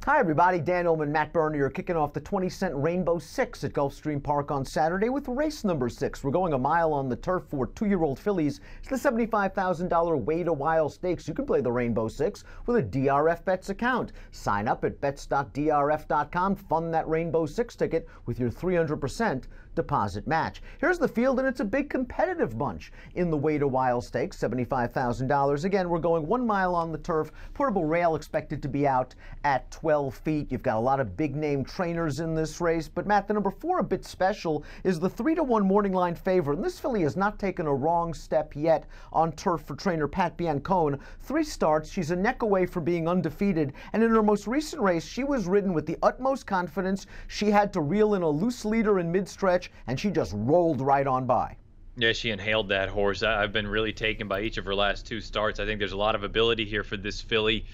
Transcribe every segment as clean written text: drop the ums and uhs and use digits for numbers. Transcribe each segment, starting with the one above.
Hi everybody, Dan Illman, Matt Bernie are kicking off the 20-cent Rainbow Six at Gulfstream Park on Saturday with race number 6. We're going a mile on the turf for 2-year-old fillies. It's the $75,000 Wait a While Stakes. You can play the Rainbow Six with a DRF Bets account. Sign up at bets.drf.com, fund that Rainbow Six ticket with your 300% deposit match. Here's the field, and it's a big competitive bunch in the Wait a While Stakes, $75,000. Again, we're going 1 mile on the turf. Portable rail expected to be out at 12 feet. You've got a lot of big-name trainers in this race, but Matt, the number 4, a bit special, is the 3-1 morning line favorite. And this filly has not taken a wrong step yet on turf for trainer Pat Biancone. 3 starts, she's a neck away from being undefeated, and in her most recent race, she was ridden with the utmost confidence. She had to reel in a loose leader in mid-stretch, and she just rolled right on by. Yeah, she inhaled that horse. I've been really taken by each of her last 2 starts. I think there's a lot of ability here for this filly.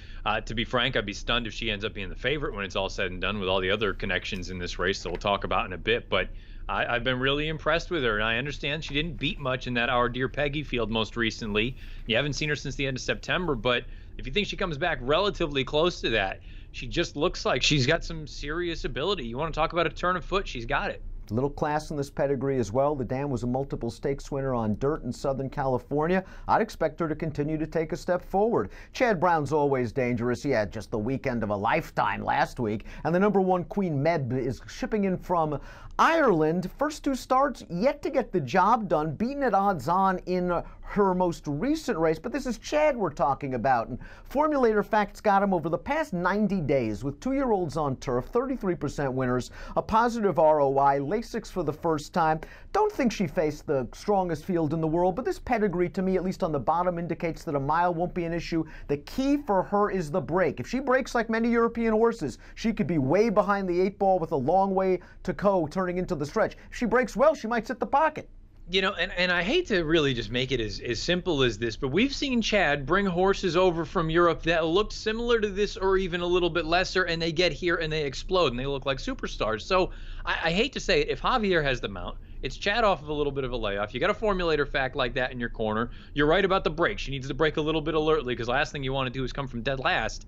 To be frank, I'd be stunned if she ends up being the favorite when it's all said and done with all the other connections in this race that we'll talk about in a bit. But I've been really impressed with her, and I understand she didn't beat much in that Our Dear Peggy field most recently. You haven't seen her since the end of September, but if you think she comes back relatively close to that, she just looks like she's got some serious ability. You want to talk about a turn of foot? She's got it. Little class in this pedigree as well. The dam was a multiple stakes winner on dirt in Southern California. I'd expect her to continue to take a step forward. Chad Brown's always dangerous. He had just the weekend of a lifetime last week. And the number 1 Queen Meb is shipping in from Ireland. First 2 starts, yet to get the job done, beaten at odds on in her most recent race. But this is Chad we're talking about. And Formulator Facts got him over the past 90 days with 2-year-olds on turf, 33% winners, a positive ROI, Lasix for the first time. Don't think she faced the strongest field in the world, but this pedigree, to me, at least on the bottom, indicates that a mile won't be an issue. The key for her is the break. If she breaks like many European horses, she could be way behind the 8 ball with a long way to go turning into the stretch. If she breaks well, she might sit the pocket. You know, and I hate to really just make it as simple as this, but we've seen Chad bring horses over from Europe that looked similar to this or even a little bit lesser, and they get here and they explode and they look like superstars. So I hate to say it, if Javier has the mount, it's Chad off of a little bit of a layoff. You got a Formulator Fact like that in your corner. You're right about the break. She needs to break a little bit alertly, because last thing you want to do is come from dead last.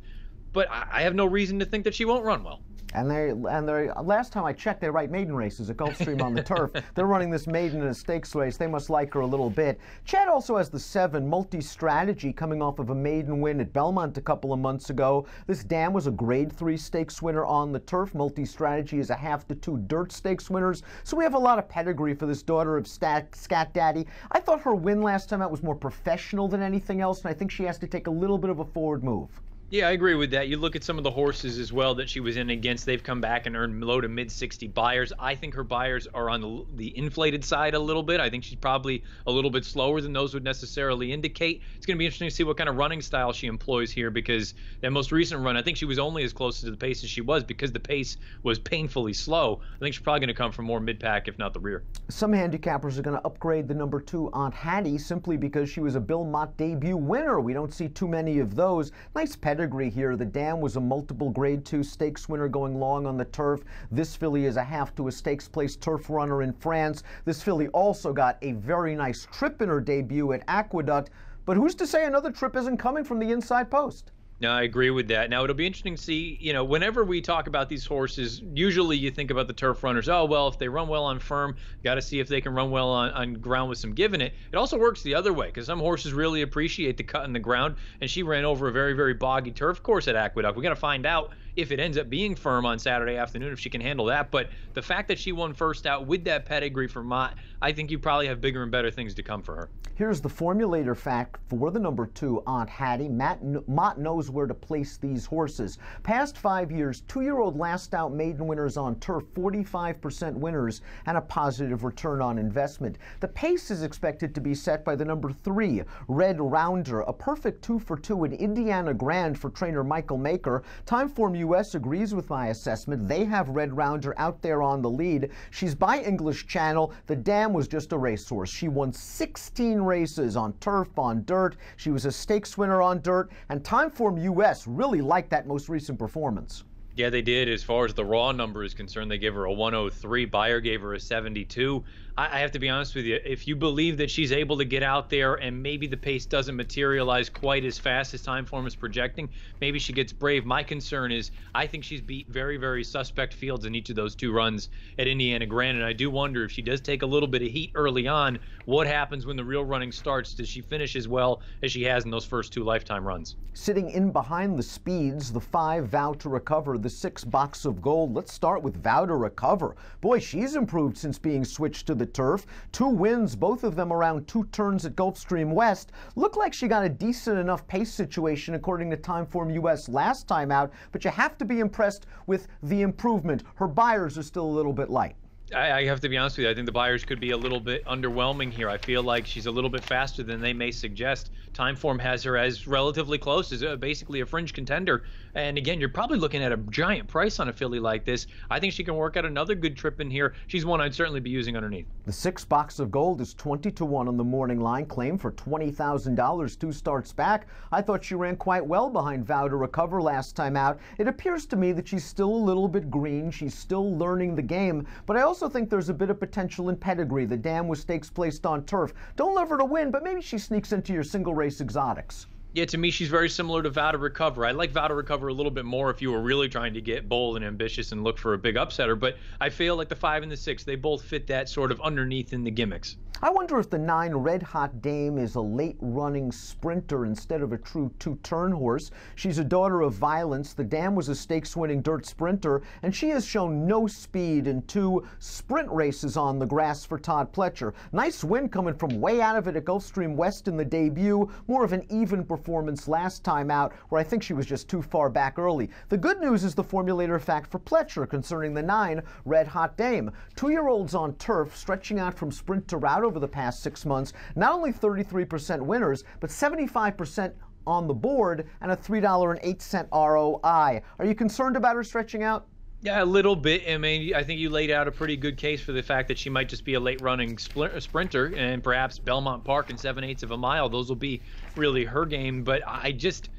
But I have no reason to think that she won't run well. And they last time I checked, they write maiden races at Gulfstream on the turf. They're running this maiden in a stakes race. They must like her a little bit. Chad also has the 7 multi-strategy coming off of a maiden win at Belmont a couple of months ago. This dam was a grade 3 stakes winner on the turf. Multi-strategy is a half to 2 dirt stakes winners. So we have a lot of pedigree for this daughter of Scat Daddy. I thought her win last time out was more professional than anything else, and I think she has to take a little bit of a forward move. Yeah, I agree with that. You look at some of the horses as well that she was in against. They've come back and earned low to mid-60 buyers. I think her buyers are on the inflated side a little bit. I think she's probably a little bit slower than those would necessarily indicate. It's going to be interesting to see what kind of running style she employs here, because that most recent run, I think she was only as close to the pace as she was because the pace was painfully slow. I think she's probably going to come from more mid-pack, if not the rear. Some handicappers are going to upgrade the number 2 Aunt Hattie simply because she was a Bill Mott debut winner. We don't see too many of those. Nice pedigree here. The dam was a multiple grade 2 stakes winner going long on the turf. This filly is a half to a stakes place turf runner in France. This filly also got a very nice trip in her debut at Aqueduct, but who's to say another trip isn't coming from the inside post? No, I agree with that. Now, it'll be interesting to see, you know, whenever we talk about these horses, usually you think about the turf runners. Oh, well, if they run well on firm, got to see if they can run well on ground with some give in it. It also works the other way, because some horses really appreciate the cut in the ground, and she ran over a very, very boggy turf course at Aqueduct. We got to find out if it ends up being firm on Saturday afternoon, if she can handle that. But the fact that she won first out with that pedigree for Mott, I think you probably have bigger and better things to come for her. Here's the Formulator Fact for the number 2 Aunt Hattie. Mott knows where to place these horses. Past 5 years, 2-year-old last out maiden winners on turf, 45% winners, and a positive return on investment. The pace is expected to be set by the number 3 Red Rounder, a perfect 2 for 2 in Indiana Grand for trainer Michael Maker. Timeform US agrees with my assessment. They have Red Rounder out there on the lead. She's by English Channel. The dam was just a racehorse. She won 16 races on turf, on dirt. She was a stakes winner on dirt, and Timeform US really liked that most recent performance. Yeah, they did. As far as the raw number is concerned, they gave her a 103. Bayer gave her a 72. I have to be honest with you. If you believe that she's able to get out there and maybe the pace doesn't materialize quite as fast as Timeform is projecting, maybe she gets brave. My concern is I think she's beat very, very suspect fields in each of those 2 runs at Indiana Granite. I do wonder if she does take a little bit of heat early on, what happens when the real running starts? Does she finish as well as she has in those first 2 lifetime runs? Sitting in behind the speeds, the 5 Vow to Recover, the 6 Box of Gold. Let's start with Vow to Recover. Boy, she's improved since being switched to the turf. 2 wins, both of them around 2 turns at Gulfstream West. Looked like she got a decent enough pace situation according to Timeform US last time out, but you have to be impressed with the improvement. Her buyers are still a little bit light. I have to be honest with you. I think the buyers could be a little bit underwhelming here. I feel like she's a little bit faster than they may suggest. Timeform has her as relatively close as basically a fringe contender. And again, you're probably looking at a giant price on a filly like this. I think she can work out another good trip in here. She's one I'd certainly be using underneath. The 6 Box of Gold is 20-1 on the morning line, claim for $20,000 2 starts back. I thought she ran quite well behind Vow to Recover last time out. It appears to me that she's still a little bit green. She's still learning the game, but I also think there's a bit of potential in pedigree. The dam was stakes placed on turf. Don't love her to win, but maybe she sneaks into your single race exotics. Yeah, to me, she's very similar to Vow to Recover. I like Vow to Recover a little bit more if you were really trying to get bold and ambitious and look for a big upsetter, but I feel like the 5 and the 6, they both fit that sort of underneath in the gimmicks. I wonder if the 9 Red Hot Dame is a late-running sprinter instead of a true 2-turn horse. She's a daughter of violence. The dam was a stakes-winning dirt sprinter, and she has shown no speed in 2 sprint races on the grass for Todd Pletcher. Nice win coming from way out of it at Gulfstream West in the debut. More of an even performance last time out, where I think she was just too far back early. The good news is the formulator fact for Pletcher concerning the 9 Red Hot Dame. 2-year-olds on turf, stretching out from sprint to route over the past 6 months, not only 33% winners, but 75% on the board and a $3.08 ROI. Are you concerned about her stretching out? Yeah, a little bit. I mean, I think you laid out a pretty good case for the fact that she might just be a late-running sprinter, and perhaps Belmont Park and 7/8 of a mile, those will be really her game. But I just,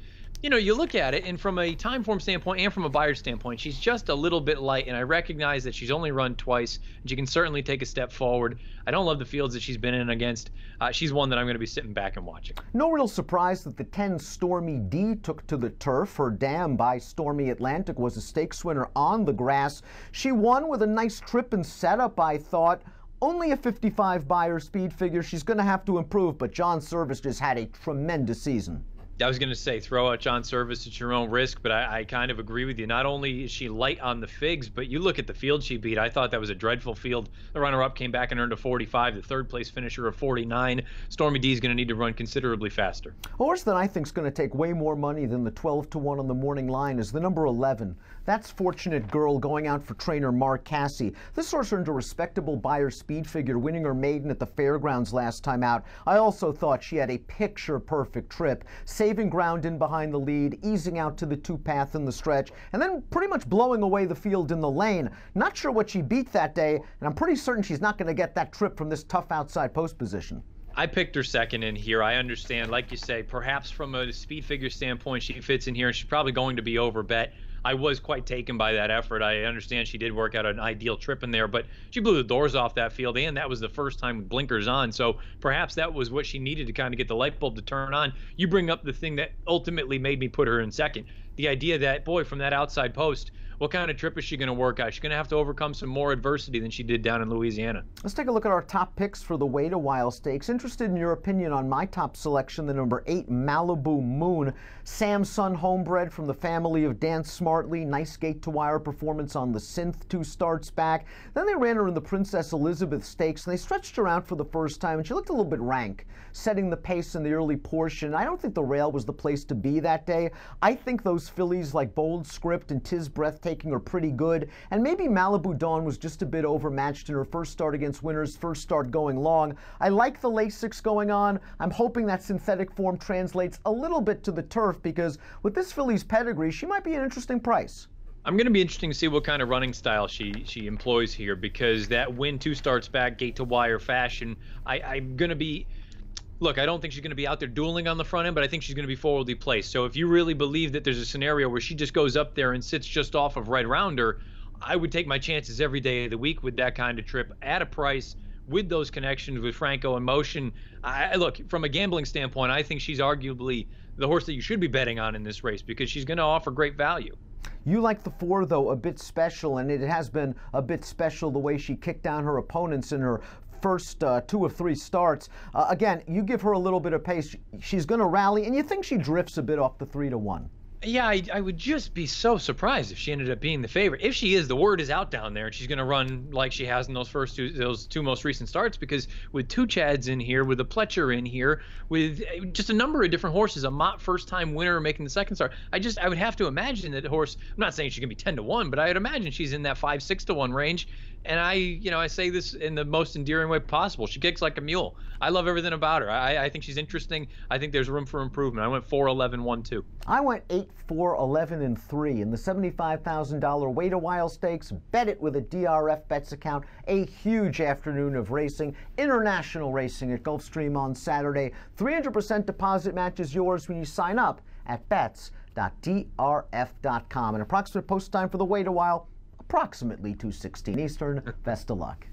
you look at it, and from a Timeform standpoint and from a buyer standpoint, she's just a little bit light, and I recognize that she's only run twice, and she can certainly take a step forward. I don't love the fields that she's been in against. She's one that I'm going to be sitting back and watching. No real surprise that the 10 Stormy D took to the turf. Her dam by Stormy Atlantic was a stakes winner on the grass. She won with a nice trip and setup, I thought. Only a 55 buyer speed figure. She's going to have to improve, but John Service just had a tremendous season. I was going to say, throw out John Service at your own risk, but I kind of agree with you. Not only is she light on the figs, but you look at the field she beat. I thought that was a dreadful field. The runner-up came back and earned a 45. The third-place finisher of 49. Stormy D is going to need to run considerably faster. A horse that I think is going to take way more money than the 12-1 on the morning line is the number 11. That's Fortunate Girl, going out for trainer Mark Cassie. This horse earned a respectable buyer speed figure, winning her maiden at the fairgrounds last time out. I also thought she had a picture-perfect trip, saving ground in behind the lead, easing out to the 2-path in the stretch, and then pretty much blowing away the field in the lane. Not sure what she beat that day, and I'm pretty certain she's not going to get that trip from this tough outside post position. I picked her second in here. I understand, like you say, perhaps from a speed figure standpoint, she fits in here, and she's probably going to be overbet. I was quite taken by that effort. I understand she did work out an ideal trip in there, but she blew the doors off that field, and that was the first time with blinkers on. So perhaps that was what she needed to kind of get the light bulb to turn on. You bring up the thing that ultimately made me put her in second. The idea that, boy, from that outside post, what kind of trip is she going to work out? She's going to have to overcome some more adversity than she did down in Louisiana. Let's take a look at our top picks for the Wait a While Stakes. Interested in your opinion on my top selection, the number 8 Malibu Moon. Sam's son, homebred from the family of Dan Smartley. Nice gate-to-wire performance on the Synth 2 starts back. Then they ran her in the Princess Elizabeth Stakes, and they stretched her out for the first time, and she looked a little bit rank, setting the pace in the early portion. I don't think the rail was the place to be that day. I think those fillies like Bold Script and Tis Breathtaking are pretty good, and maybe Malibu Dawn was just a bit overmatched in her first start against winners, first start going long. I like the Lasix going on. I'm hoping that synthetic form translates a little bit to the turf, because with this filly's pedigree, she might be an interesting price. I'm going to be interesting to see what kind of running style she employs here, because that win 2 starts back, gate-to-wire fashion, I'm going to be... Look, I don't think she's going to be out there dueling on the front end, but I think she's going to be forwardly placed. So if you really believe that there's a scenario where she just goes up there and sits just off of right around her, I would take my chances every day of the week with that kind of trip at a price with those connections with Franco in motion. Look, from a gambling standpoint, I think she's arguably the horse that you should be betting on in this race because she's going to offer great value. You like the 4, though, a bit special, and it has been a bit special the way she kicked down her opponents in her first 2 of 3 starts. Again, you give her a little bit of pace. She's going to rally, and you think she drifts a bit off the 3-1. Yeah, I would just be so surprised if she ended up being the favorite. If she is, the word is out down there, and she's going to run like she has in those two most recent starts. Because with 2 Chads in here, with a Pletcher in here, with just a number of different horses, a Mott first-time winner making the second start, I would have to imagine that the horse. I'm not saying she's going to be 10-1, but I would imagine she's in that 5-6-1 range. And I say this in the most endearing way possible. She kicks like a mule. I love everything about her. I think she's interesting. I think there's room for improvement. I went 4-11-1-2. I went 8-4-11-3 in the $75,000 Wait a While Stakes. Bet it with a DRF Bets account. A huge afternoon of racing, international racing at Gulfstream on Saturday. 300% deposit match is yours when you sign up at bets.drf.com. An approximate post time for the Wait a While, approximately 2:16 Eastern. Best of luck.